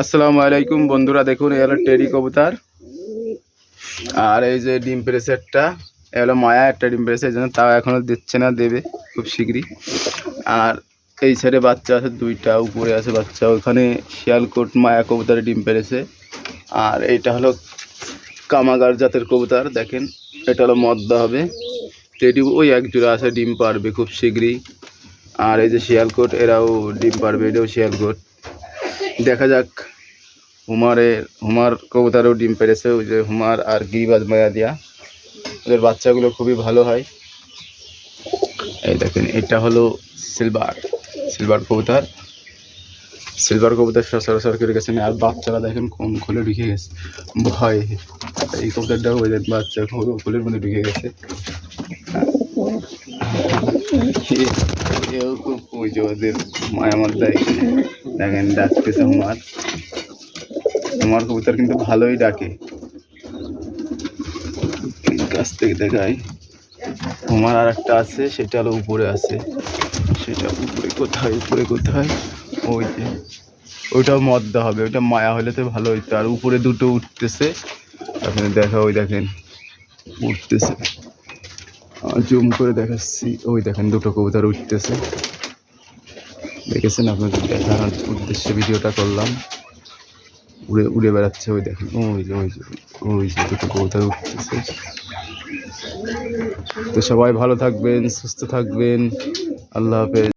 আসসালামু আলাইকুম বন্ধুরা, দেখুন এই হলো টেডি কবুতর। আর এই যে ডিম পেড়েছে একটা, এ হলো মায়া একটা ডিম পেড়েছে, এই জন্য তাও এখনও দিচ্ছে না, দেবে খুব শীঘ্রই। আর এই সাইডে বাচ্চা আছে দুইটা, উপরে আছে বাচ্চা, ওখানে শিয়ালকোট মায়া কবুতরের ডিম পেড়েছে। আর এইটা হলো কামাগার জাতের কবুতর, দেখেন এটা হলো মদ্দা হবে। টেডি ওই এক জোড়া আছে, ডিম পারবে খুব শীঘ্রই। আর এই যে শিয়ালকোট, এরাও ডিম পারবে, এটাও শিয়ালকোট। দেখা যাক। হুমার কবুতরেও ডিম পেড়েছে, ওই যে হুমার আর গিরিবাজ মায়া দিয়া, ওদের বাচ্চাগুলো খুবই ভালো হয়। এই দেখেন এটা হলো সিলভার কবুতর সচরাচর করে গেছে। আর বাচ্চারা দেখেন কোন খুলে ঢুকে গেছে ভয়। এই কবুতরটাও ওই যে বাচ্চা খুলের মধ্যে ঢুকে গেছে। ওই যে ওদের মায়ামার দেয়, দেখেন ডাকতেছে হুমার কবুতর কিন্তু ভালোই ডাকে। কাছ থেকে দেখায় হুমার আর একটা আছে, সেটা হলো উপরে আছে। সেটা উপরে কোথায় ওই যে ওইটাও মদ্দা হবে, ওইটা মায়া হলে তো ভালো হইতো। আর উপরে দুটো উঠতেছে, আপনি দেখা, ওই দেখেন উঠতেছে, জুম করে দেখাচ্ছি, ওই দেখেন দুটো কবুতর উঠতেছে, দেখেছেন? আপনাদের দেখানোর উদ্দেশ্যে ভিডিওটা করলাম। উড়ে বেড়াচ্ছে, ওই দেখেন, ওই যে দুটো কবুতর উঠতেছে। তো সবাই ভালো থাকবেন, সুস্থ থাকবেন, আল্লাহ হাফেজ।